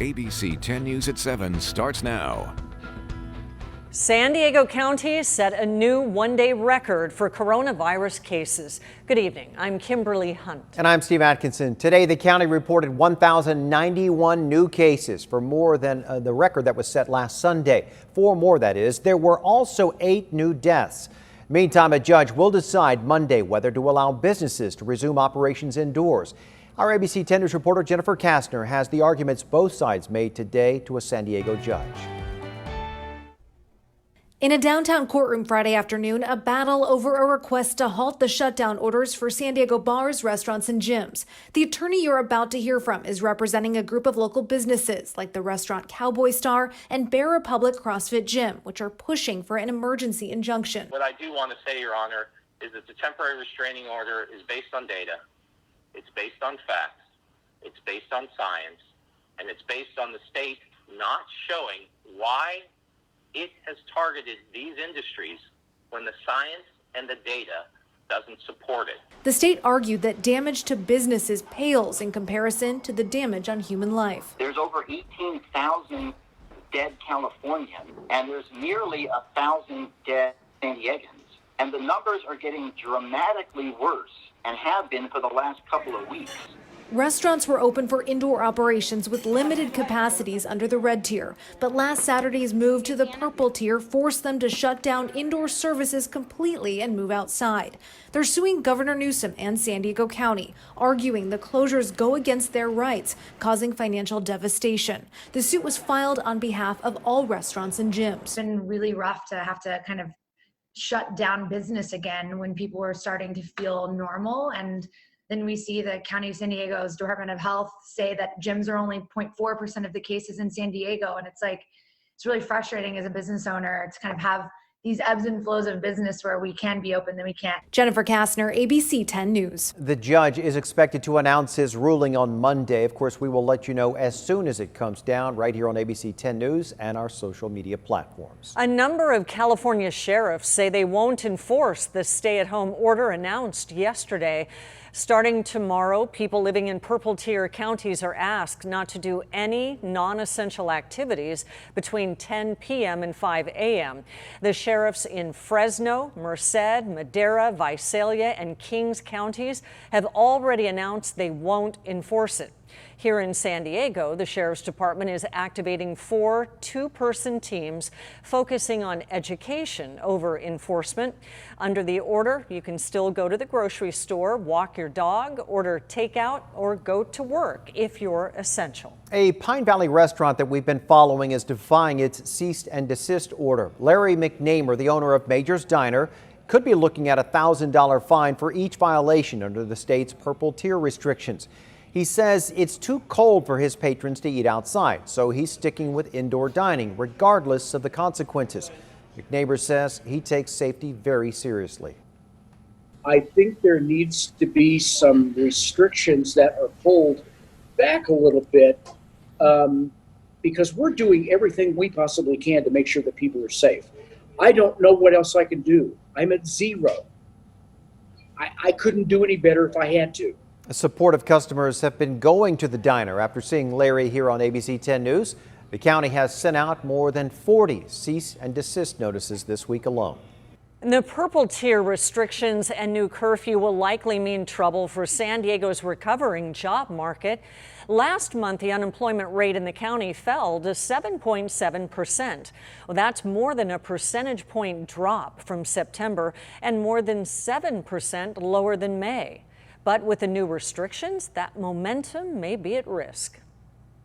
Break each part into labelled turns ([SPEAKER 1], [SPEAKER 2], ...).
[SPEAKER 1] ABC 10 News at 7 starts now.
[SPEAKER 2] San Diego County set a new one-day record for coronavirus cases. Good evening. I'm Kimberly Hunt.
[SPEAKER 3] And I'm Steve Atkinson. Today, the county reported 1,091 new cases, for more than the record that was set last Sunday. 4 more, that is. There were also 8 new deaths. Meantime, a judge will decide Monday whether to allow businesses to resume operations indoors. Our ABC 10 News reporter Jennifer Kastner has the arguments both sides made today to a San Diego judge.
[SPEAKER 4] In a downtown courtroom Friday afternoon, a battle over a request to halt the shutdown orders for San Diego bars, restaurants, and gyms. The attorney you're about to hear from is representing a group of local businesses like the restaurant Cowboy Star and Bear Republic CrossFit Gym, which are pushing for an emergency injunction.
[SPEAKER 5] What I do want to say, Your Honor, is that the temporary restraining order is based on data, it's based on facts, it's based on science, and it's based on the state not showing why it has targeted these industries when the science and the data doesn't support it.
[SPEAKER 4] The state argued that damage to businesses pales in comparison to the damage on human life.
[SPEAKER 6] There's over 18,000 dead Californians, and there's nearly 1,000 dead San Diegans. And the numbers are getting dramatically worse and have been for the last couple of weeks.
[SPEAKER 4] Restaurants were open for indoor operations with limited capacities under the red tier, but last Saturday's move to the purple tier forced them to shut down indoor services completely and move outside. They're suing Governor Newsom and San Diego County, arguing the closures go against their rights, causing financial devastation. The suit was filed on behalf of all restaurants and gyms.
[SPEAKER 7] It's been really rough to have to kind of shut down business again when people were starting to feel normal. And then we see the County of San Diego's Department of Health say that gyms are only 0.4% of the cases in San Diego. And it's like, it's really frustrating as a business owner to kind of have these ebbs and flows of business where we can be open, then we can't.
[SPEAKER 4] Jennifer Kastner, ABC 10 News.
[SPEAKER 3] The judge is expected to announce his ruling on Monday. Of course, we will let you know as soon as it comes down right here on ABC 10 News and our social media platforms.
[SPEAKER 2] A number of California sheriffs say they won't enforce the stay-at-home order announced yesterday. Starting tomorrow, people living in purple tier counties are asked not to do any non-essential activities between 10 p.m. and 5 a.m. The sheriffs in Fresno, Merced, Madera, Visalia, and Kings counties have already announced they won't enforce it. Here in San Diego, the Sheriff's Department is activating 4 two-person teams focusing on education over enforcement. Under the order, you can still go to the grocery store, walk your dog, order takeout, or go to work if you're essential.
[SPEAKER 3] A Pine Valley restaurant that we've been following is defying its cease and desist order. Larry McNamer, the owner of Major's Diner, could be looking at a $1,000 fine for each violation under the state's purple tier restrictions. He says it's too cold for his patrons to eat outside, so he's sticking with indoor dining, regardless of the consequences. McNaber says he takes safety very seriously.
[SPEAKER 8] I think there needs to be some restrictions that are pulled back a little bit because we're doing everything we possibly can to make sure that people are safe. I don't know what else I can do. I'm at 0. I couldn't do any better if I had to.
[SPEAKER 3] Supportive customers have been going to the diner after seeing Larry here on ABC 10 News. The county has sent out more than 40 cease and desist notices this week alone.
[SPEAKER 2] The purple tier restrictions and new curfew will likely mean trouble for San Diego's recovering job market. Last month, the unemployment rate in the county fell to 7.7%. Well, that's more than a percentage point drop from September and more than 7% lower than May. But with the new restrictions, that momentum may be at risk.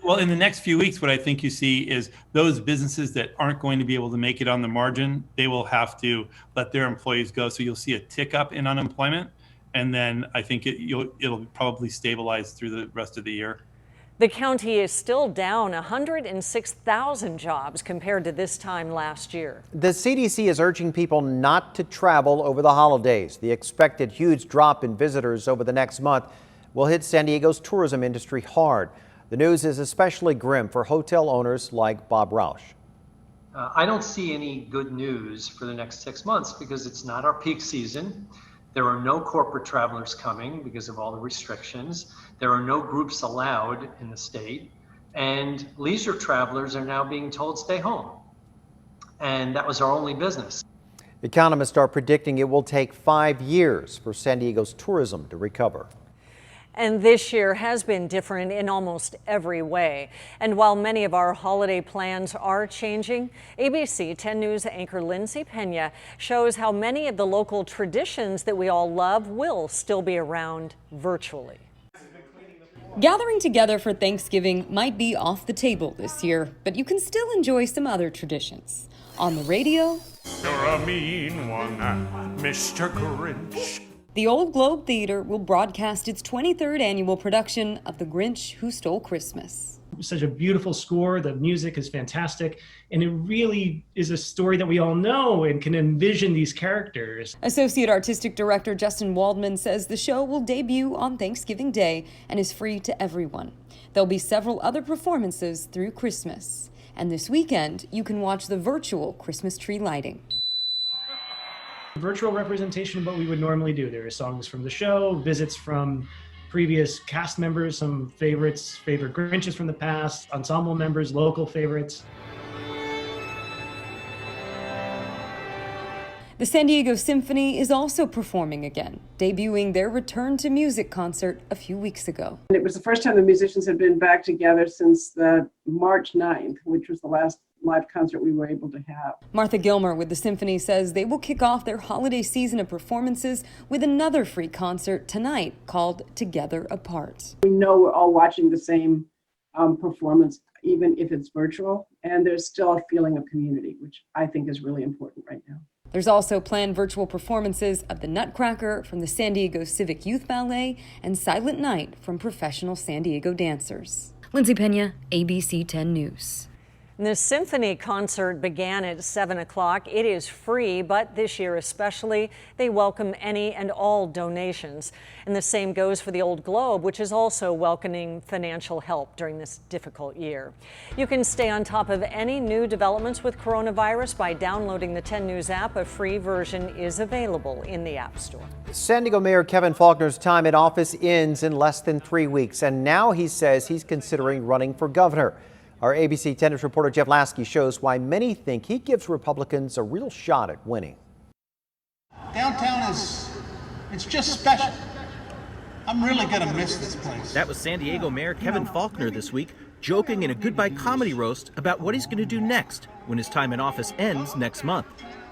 [SPEAKER 9] Well, in the next few weeks, what I think you see is those businesses that aren't going to be able to make it on the margin, they will have to let their employees go. So you'll see a tick up in unemployment. And then I think it'll probably stabilize through the rest of the year.
[SPEAKER 2] The county is still down 106,000 jobs compared to this time last year.
[SPEAKER 3] The CDC is urging people not to travel over the holidays. The expected huge drop in visitors over the next month will hit San Diego's tourism industry hard. The news is especially grim for hotel owners like Bob Roush.
[SPEAKER 10] I don't see any good news for the next 6 months because it's not our peak season. There are no corporate travelers coming because of all the restrictions. There are no groups allowed in the state. and leisure travelers are now being told stay home. And that was our only business.
[SPEAKER 3] Economists are predicting it will take 5 years for San Diego's tourism to recover.
[SPEAKER 2] And this year has been different in almost every way. And while many of our holiday plans are changing, ABC 10 News anchor Lindsay Pena shows how many of the local traditions that we all love will still be around virtually.
[SPEAKER 11] Gathering together for Thanksgiving might be off the table this year, but you can still enjoy some other traditions. On the radio,
[SPEAKER 12] you're a mean one, Mr. Grinch.
[SPEAKER 11] The Old Globe Theater will broadcast its 23rd annual production of The Grinch Who Stole Christmas.
[SPEAKER 13] Such a beautiful score, the music is fantastic, and it really is a story that we all know and can envision these characters.
[SPEAKER 11] Associate Artistic Director Justin Waldman says the show will debut on Thanksgiving Day and is free to everyone. There'll be several other performances through Christmas. And this weekend, you can watch the virtual Christmas tree lighting.
[SPEAKER 13] Virtual representation of what we would normally do. There are songs from the show, visits from previous cast members, some favorite Grinches from the past, ensemble members, local favorites.
[SPEAKER 11] The San Diego Symphony is also performing again, debuting their Return to Music concert a few weeks ago.
[SPEAKER 14] It was the first time the musicians had been back together since the March 9th, which was the last live concert we were able to have.
[SPEAKER 11] Martha Gilmer with the Symphony says they will kick off their holiday season of performances with another free concert tonight called Together Apart.
[SPEAKER 14] We know we're all watching the same performance, even if it's virtual, and there's still a feeling of community, which I think is really important right now.
[SPEAKER 11] There's also planned virtual performances of The Nutcracker from the San Diego Civic Youth Ballet and Silent Night from professional San Diego dancers. Lindsay Pena, ABC 10 News.
[SPEAKER 2] The symphony concert began at 7 o'clock. It is free, but this year especially, they welcome any and all donations. And the same goes for the Old Globe, which is also welcoming financial help during this difficult year. You can stay on top of any new developments with coronavirus by downloading the 10 News app. A free version is available in the App Store.
[SPEAKER 3] San Diego Mayor Kevin Faulconer's time in office ends in less than 3 weeks, and now he says he's considering running for governor. Our ABC 10 News reporter Jeff Lasky shows why many think he gives Republicans a real shot at winning.
[SPEAKER 15] Downtown it's just special. I'm really going to miss this place.
[SPEAKER 16] That was San Diego Mayor Kevin Faulconer this week, joking in a goodbye comedy roast about what he's going to do next when his time in office ends next month.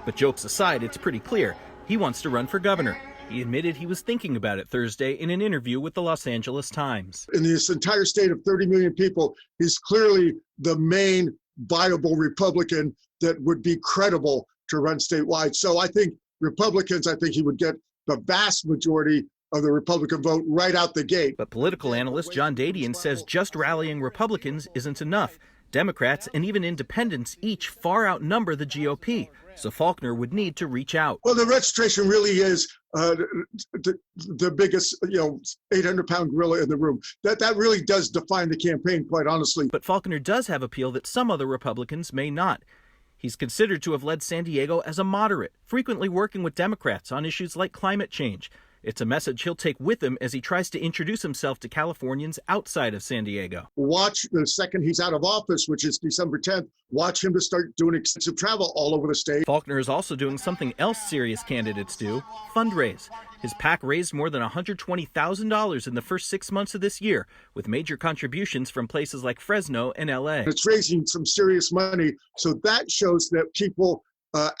[SPEAKER 16] But jokes aside, it's pretty clear he wants to run for governor. He admitted he was thinking about it Thursday in an interview with the Los Angeles Times.
[SPEAKER 17] In this entire state of 30 million people, he's clearly the main viable Republican that would be credible to run statewide. So I think Republicans, he would get the vast majority of the Republican vote right out the gate.
[SPEAKER 16] But political analyst John Dadian says just rallying Republicans isn't enough. Democrats and even independents each far outnumber the GOP, so Faulconer would need to reach out.
[SPEAKER 17] Well, the registration really is the biggest, 800-pound gorilla in the room. That really does define the campaign, quite honestly.
[SPEAKER 16] But Faulconer does have appeal that some other Republicans may not. He's considered to have led San Diego as a moderate, frequently working with Democrats on issues like climate change. It's a message he'll take with him as he tries to introduce himself to Californians outside of San Diego.
[SPEAKER 17] Watch the second he's out of office, which is December 10th, watch him to start doing extensive travel all over the state.
[SPEAKER 16] Faulconer is also doing something else serious candidates do, fundraise. His PAC raised more than $120,000 in the first 6 months of this year, with major contributions from places like Fresno and LA.
[SPEAKER 17] It's raising some serious money, so that shows that people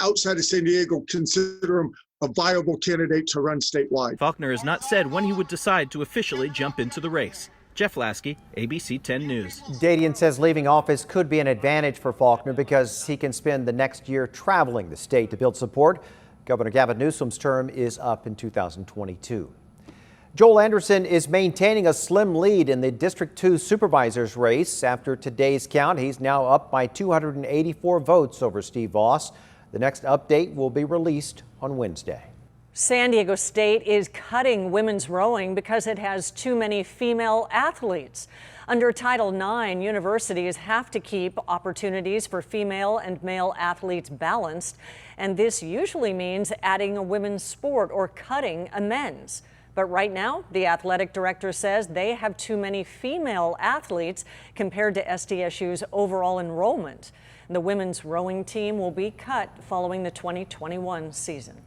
[SPEAKER 17] outside of San Diego consider him a viable candidate to run statewide.
[SPEAKER 16] Faulconer has not said when he would decide to officially jump into the race. Jeff Lasky, ABC 10 News.
[SPEAKER 3] Dadian says leaving office could be an advantage for Faulconer because he can spend the next year traveling the state to build support. Governor Gavin Newsom's term is up in 2022. Joel Anderson is maintaining a slim lead in the District 2 supervisor's race. After today's count, he's now up by 284 votes over Steve Voss. The next update will be released on Wednesday.
[SPEAKER 2] San Diego State is cutting women's rowing because it has too many female athletes. Under Title IX, universities have to keep opportunities for female and male athletes balanced, and this usually means adding a women's sport or cutting a men's. But right now, the athletic director says they have too many female athletes compared to SDSU's overall enrollment. The women's rowing team will be cut following the 2021 season.